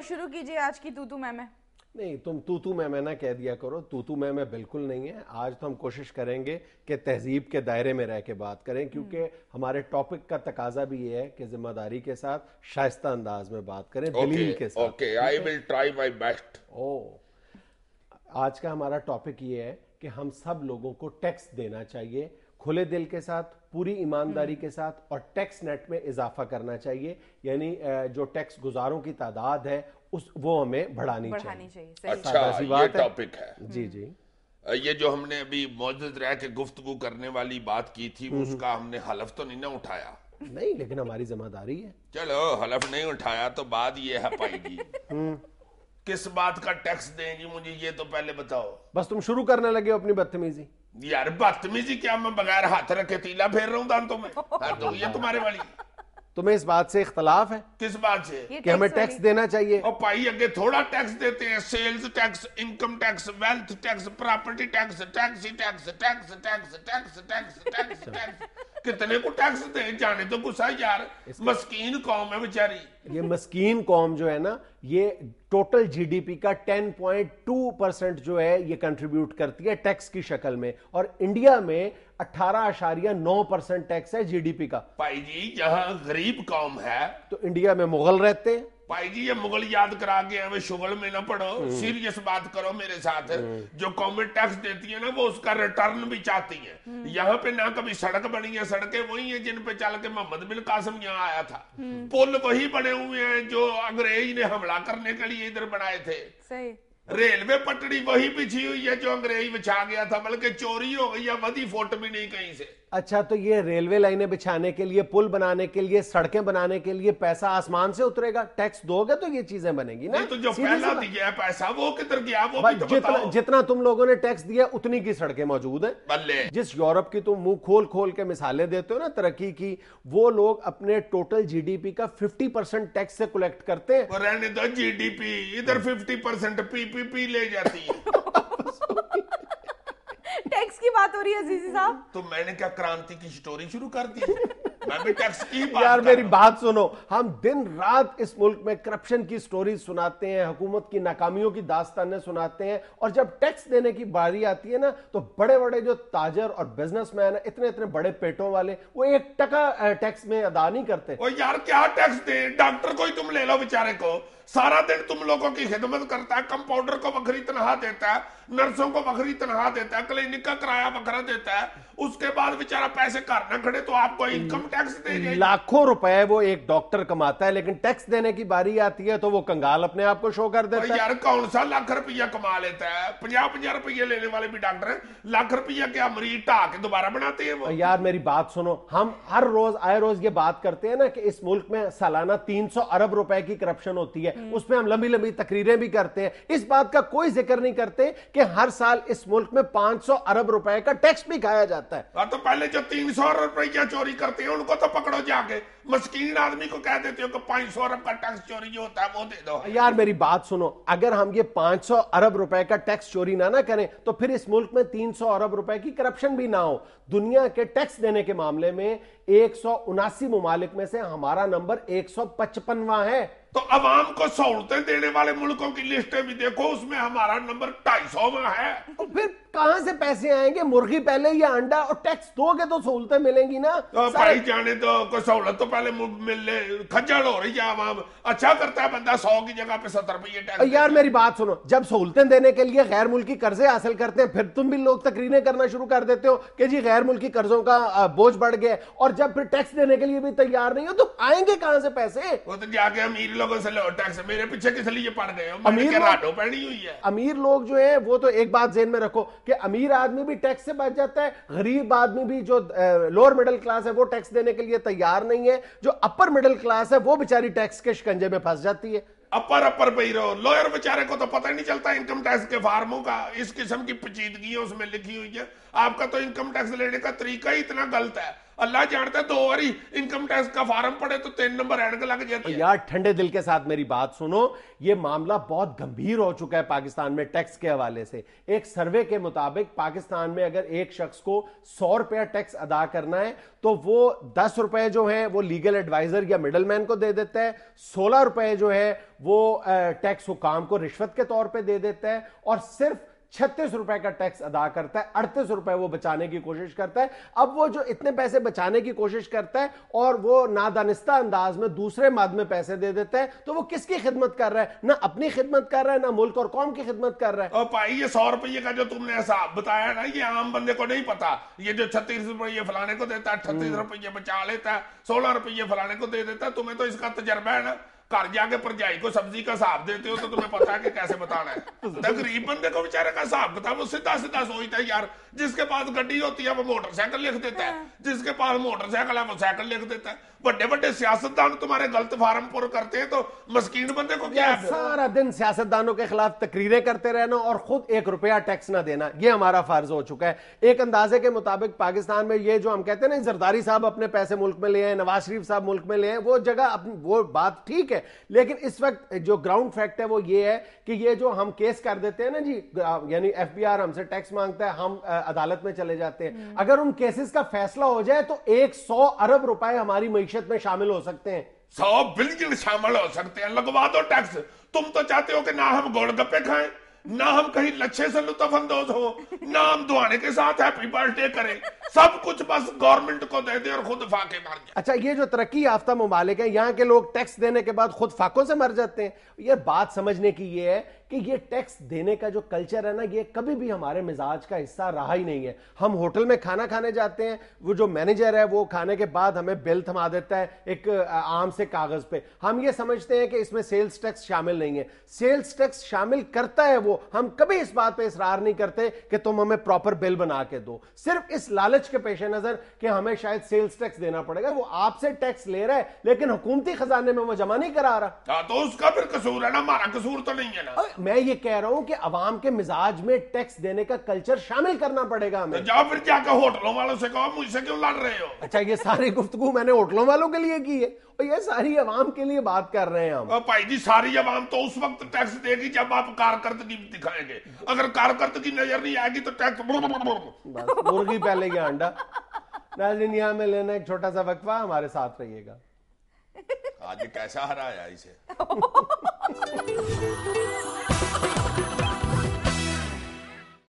شروع کیجئے آج کی تو میں نہیں، تم تو میں نہ کہہ دیا کرو، تو میں بالکل نہیں ہے. آج تو ہم کوشش کریں گے کہ تہذیب کے دائرے میں رہ کے بات کریں، کیونکہ ہمارے ٹاپک کا تقاضا بھی یہ ہے کہ ذمہ داری کے ساتھ شائستہ انداز میں بات کریں، دلیل کے ساتھ. Okay, I will try my best. آج کا ہمارا ٹاپک یہ ہے کہ ہم سب لوگوں کو ٹیکس دینا چاہیے، کھلے دل کے ساتھ، پوری ایمانداری کے ساتھ، اور ٹیکس نیٹ میں اضافہ کرنا چاہیے. یعنی جو ٹیکس گزاروں کی تعداد ہے وہ ہمیں بڑھانی چاہیے. اچھا، یہ ٹاپک ہے. جی جی. یہ جو ہم نے ابھی موجود رہ کے گفتگو کرنے والی بات کی تھی، اس کا ہم نے حلف تو نہیں نہ اٹھایا؟ نہیں، لیکن ہماری ذمہ داری ہے. چلو، حلف نہیں اٹھایا تو بات یہ ہے پائی جی، کس بات کا ٹیکس دیں گی مجھے یہ تو پہلے بتاؤ. بس تم شروع کرنے لگے ہو اپنی بدتمیزی. یار بدتمیزی کیا، میں بغیر ہاتھ رکھے تیلا پھیر رہا ہوں دانتوں میں؟ تو یہ تمہارے والی. تمہیں اس بات سے اختلاف ہے؟ کس بات سے؟ کہ ہمیں ٹیکس دینا چاہیے. اور پائی اگے تھوڑا ٹیکس دیتے ہیں، sales tax, income tax, wealth tax, property tax, tax tax tax tax tax tax tax tax. کتنے کو ٹیکس دیں؟ جانے تو غصہ یار، مسکین قوم ہے بیچاری. یہ مسکین قوم جو ہے نا، یہ ٹوٹل جی ڈی پی کا 10.2% جو ہے یہ کنٹریبیوٹ کرتی ہے ٹیکس کی شکل میں، اور انڈیا میں 18.9% ٹیکس ہے جی ڈی پی کا. پائی جی یہاں غریب قوم ہے تو انڈیا میں مغل رہتے ہیں. بھائی جی یہ مغل یاد کرا کے ہمیں شغل میں نہ پڑھو، سیریس بات کرو میرے ساتھ. جو قومیں ٹیکس دیتی ہے نا وہ اس کا ریٹرن بھی چاہتی ہیں. یہاں پہ نہ کبھی سڑک بنی ہے، سڑکیں وہی ہیں جن پہ چل کے محمد بن قاسم یہاں آیا تھا. پل وہی بنے ہوئے ہیں جو انگریز نے حملہ کرنے کے لیے ادھر بنائے تھے. صحیح. ریلوے پٹڑی وہی بچھی ہوئی ہے جو انگریز بچھا گیا تھا، بلکہ چوری ہو گئی ہے، ودی فوٹ بھی نہیں کہیں سے. اچھا، تو یہ ریلوے لائنیں بچھانے کے لیے، پل بنانے کے لیے، سڑکیں بنانے کے لیے پیسہ آسمان سے اترے گا؟ ٹیکس دو گے تو یہ چیزیں بنیں گی نا. تو جو پہلا دیا ہے پیسہ وہ کدھر گیا وہ بھی تو بتاؤ. جتنا تم لوگوں نے ٹیکس دیا اتنی کی سڑکیں موجود ہیں. بلے جس یورپ کی تم منہ کھول کھول کے مثالیں دیتے ہو نا ترقی کی، وہ لوگ اپنے ٹوٹل جی ڈی پی کا 50% ٹیکس سے کلیکٹ کرتے ہیں. رہنے دو جی ڈی پی، ادھر 50% پی پی پی لے جاتی ہے. ٹیکس کی بات ہو رہی ہے عزیزی صاحب، تو میں نے کیا کرانتی کی سٹوری شروع کر دی؟ میں بھی ٹیکس کی بات. یار میری بات سنو، ہم دن رات اس ملک میں کرپشن کی سٹوریز سناتے ہیں، حکومت کی ناکامیوں کی داستانیں سناتے ہیں، اور جب ٹیکس دینے کی باری آتی ہے نا تو بڑے بڑے جو تاجر اور بزنس مین ہیں، اتنے بڑے پیٹوں والے، وہ 1% ٹیکس میں ادا نہیں کرتے. او یار کیا ٹیکس دیں؟ ڈاکٹر کو ہی تم لے لو بیچارے کو، سارا دن تم لوگوں کی خدمت کرتا ہے، کمپاؤنڈر کو بکری تنخواہ دیتا ہے، نرسوں کو بکری تنخواہ دیتا ہے، کلینک کا کرایہ بکرا دیتا ہے، اس کے بعد بیچارہ پیسے کر نہ کھڑے تو آپ کو انکم ٹیکس دے جائے. لاکھوں روپے وہ ایک ڈاکٹر کماتا ہے، لیکن ٹیکس دینے کی باری آتی ہے تو وہ کنگال اپنے آپ کو شو کر دیتا ہے. یار کون سا لاکھ روپیہ کما لیتا ہے؟ 50 روپیہ لینے والے بھی ڈاکٹر ہیں. لاکھ روپیہ کیا مریض ٹھا کے دوبارہ بناتے ہیں وہ؟ یار میری بات سنو، ہم ہر روز آئے روز یہ بات کرتے ہیں نا کہ اس ملک میں سالانہ 300 ارب روپے کی کرپشن ہوتی ہے، اس میں ہم لمبی لمبی تقریریں بھی کرتے ہیں. اس بات کا کوئی ذکر نہیں کرتے کہ ہر سال اس ملک میں 500 ارب روپے کا ٹیکس بھی کھایا جاتا ہے. تو پہلے جو 300 روپیہ چوری کرتے ہیں ان کو تو پکڑو جا کے. مسکین آدمی کو کہہ دیتے ہو کہ 500 ارب کا ٹیکس چوری جو ہوتا ہے وہ دے دو. یار میری بات سنو، اگر ہم یہ 500 ارب روپے کا ٹیکس چوری نہ کریں تو پھر اس ملک میں 300 ارب روپے کی کرپشن بھی نہ ہو. دنیا کے ٹیکس دینے کے معاملے میں 179 ممالک میں سے ہمارا نمبر 155واں ہے. تو عوام کو سہولتیں دینے والے ملکوں کی لسٹیں بھی دیکھو، اس میں ہمارا نمبر 250واں ہے. اور پھر کہاں سے پیسے آئیں گے؟ مرغی پہلے یا انڈا؟ اور ٹیکس دو گے تو سہولتیں ملیں گی نا. بھائی جانے تو کوئی سہولت تو پہلے مل لے. کھجل ہو رہی ہے عوام. اچھا کرتا ہے بندہ 100 کی جگہ پہ 70 روپیے ٹیکس. یار میری بات سنو، جب سہولتیں دینے کے لیے غیر ملکی قرضے حاصل کرتے ہیں پھر تم بھی لوگ تقریریں کرنا شروع کر دیتے ہو کہ جی غیر ملکی قرضوں کا بوجھ بڑھ گیا، اور جب پھر ٹیکس دینے کے لیے بھی تیار نہیں ہو تو آئیں گے کہاں سے پیسے؟ وہ تو جا کے امیر لوگوں سے لو ٹیکس. میرے پیچھے کس لیے پڑ گئے ہو؟ پہنی ہوئی ہے. امیر لوگ جو ہیں وہ تو ایک بات ذہن میں رکھو کہ امیر آدمی بھی ٹیکس سے بچ جاتا ہے، غریب آدمی بھی جو لوور مڈل کلاس ہے وہ ٹیکس دینے کے لیے تیار نہیں ہے، جو اپر مڈل کلاس ہے وہ بیچاری ٹیکس کے شکنجے میں پھنس جاتی ہے. اپر پہ ہی رہو. لوئر بیچارے کو تو پتہ نہیں چلتا انکم ٹیکس کے فارموں کا. اس قسم کی پیچیدگیاں اس میں لکھی ہوئی ہے. آپ کا تو انکم ٹیکس لینے کا طریقہ ہی اتنا غلط ہے. اللہ جانتا ہے 2 باری انکم ٹیکس کا فارم پڑے تو 3 نمبر اینڈ لگ جاتی ہے. یار ٹھنڈے دل کے ساتھ میری بات سنو, یہ معاملہ بہت گمبھیر ہو چکا ہے پاکستان میں ٹیکس کے حوالے سے. ایک سروے کے مطابق پاکستان میں اگر ایک شخص کو 100 روپیہ ٹیکس ادا کرنا ہے تو وہ 10 روپے جو ہیں وہ لیگل ایڈوائزر یا مڈل مین کو دے دیتا ہے, 16 روپے جو ہے وہ ٹیکس حکام کو رشوت کے طور پہ دے دیتا ہے, اور صرف 36 روپے کا ٹیکس ادا کرتا ہے. 38 روپے وہ بچانے کی کوشش کرتا ہے. اب وہ جو اتنے پیسے بچانے کی کوشش کرتا ہے اور وہ نادانستہ انداز میں دوسرے ماد میں پیسے دے دیتا ہے, تو وہ کس کی خدمت کر رہا ہے؟ نہ اپنی خدمت کر رہا ہے, نہ ملک اور قوم کی خدمت کر رہا ہے. اور بھائی یہ 100 روپے کا جو تم نے حساب بتایا نا, یہ عام بندے کو نہیں پتا. یہ جو 36 روپے فلانے کو دیتا ہے, 38 روپے بچا لیتا ہے, 16 روپے فلانے کو دے دیتا ہے. تمہیں تو اس کا تجربہ ہے نا, گھر جا کے پرجائی کو سبزی کا حساب دیتے ہو تو تمہیں پتا ہے کہ کیسے بتانا ہے. غریب بندے کو بیچارے کا حساب کتاب وہ سیدھا سیدھا سوچتا ہے. یار جس کے پاس گڈی ہوتی ہے وہ موٹر سائیکل لکھ دیتا ہے, جس کے پاس موٹر سائیکل ہے وہ سائیکل لکھ دیتا ہے. بڑے بڑے سیاستدان تمہارے غلط فارم پر کرتے ہیں تو مسکین بندے کو کیا ہے؟ سارا دن سیاستدانوں کے خلاف تقریریں کرتے رہنا اور خود 1 روپیہ ٹیکس نہ دینا, یہ ہمارا فرض ہو چکا ہے. ایک اندازے کے مطابق پاکستان میں یہ جو ہم کہتے ہیں نا زرداری صاحب اپنے پیسے ملک میں لے ہیں, نواز شریف صاحب ملک میں لے ہیں, وہ جگہ وہ بات ٹھیک ہے, لیکن اس وقت جو گراؤنڈ فیکٹ ہے وہ یہ ہے کہ یہ جو ہم کیس کر دیتے ہیں نا جی, یعنی ایف بی آر ہم سے ٹیکس مانگتا ہے, ہم عدالت میں چلے جاتے ہیں, اگر ان کیسز کا فیصلہ ہو جائے تو 100 ارب روپے ہماری معیشت میں شامل ہو سکتے ہیں. 100 بلین شامل ہو سکتے ہیں. لگوا دو ٹیکس. تم تو چاہتے ہو کہ نہ ہم گول گپے کھائیں, نہ ہم کہیں لچھے سے لطف اندوز ہو, نہ ہم دعانے کے ساتھ ہیپی برتھ ڈے کریں. سب کچھ بس گورنمنٹ کو دے دے اور خود فاقے مار جائے. اچھا, یہ جو ترقی یافتہ ممالک ہیں یہاں کے لوگ ٹیکس دینے کے بعد خود فاقوں سے مر جاتے ہیں. یہ بات سمجھنے کی یہ ہے کہ یہ ٹیکس دینے کا جو کلچر ہے نا, یہ کبھی بھی ہمارے مزاج کا حصہ رہا ہی نہیں ہے. ہم ہوٹل میں کھانا کھانے جاتے ہیں, وہ جو مینیجر ہے وہ کھانے کے بعد ہمیں بل تھما دیتا ہے ایک عام سے کاغذ پہ. ہم یہ سمجھتے ہیں کہ اس میں سیلز ٹیکس شامل نہیں ہے. سیلز ٹیکس شامل کرتا ہے وہ, ہم کبھی اس بات پہ اصرار نہیں کرتے کہ تم ہمیں پراپر بل بنا کے دو, صرف اس لالچ کے پیش نظر کہ ہمیں شاید سیلز ٹیکس دینا پڑے گا. وہ آپ سے ٹیکس لے رہا ہے لیکن حکومتی خزانے میں وہ جمع نہیں کرا رہا. تو اس کا پھر قصور ہے نا, ہمارا قصور تو نہیں ہے نا. میں یہ کہہ رہا ہوں کہ عوام کے مزاج میں ٹیکس دینے کا کلچر شامل کرنا پڑے گا ہمیں. جاؤ پھر جا کے ہوٹلوں والوں سے کہو, مجھ سے کیوں لڑ رہے ہو؟ اچھا, یہ ساری گفتگو میں نے ہوٹلوں والوں کے لیے کی ہے اور یہ ساری عوام کے لیے بات کر رہے ہیں ہم. بھائی جی ساری عوام تو اس وقت ٹیکس دے گی جب آپ کارکردگی دکھائیں گے. اگر کارکردگی نظر نہیں آئے گی تو ٹیکس بس مرغی پہلے گیا انڈا. ناظرین یہاں میں لینا ایک چھوٹا سا وقفہ, ہمارے ساتھ رہیے گا. آج کیسا ہرایا اسے.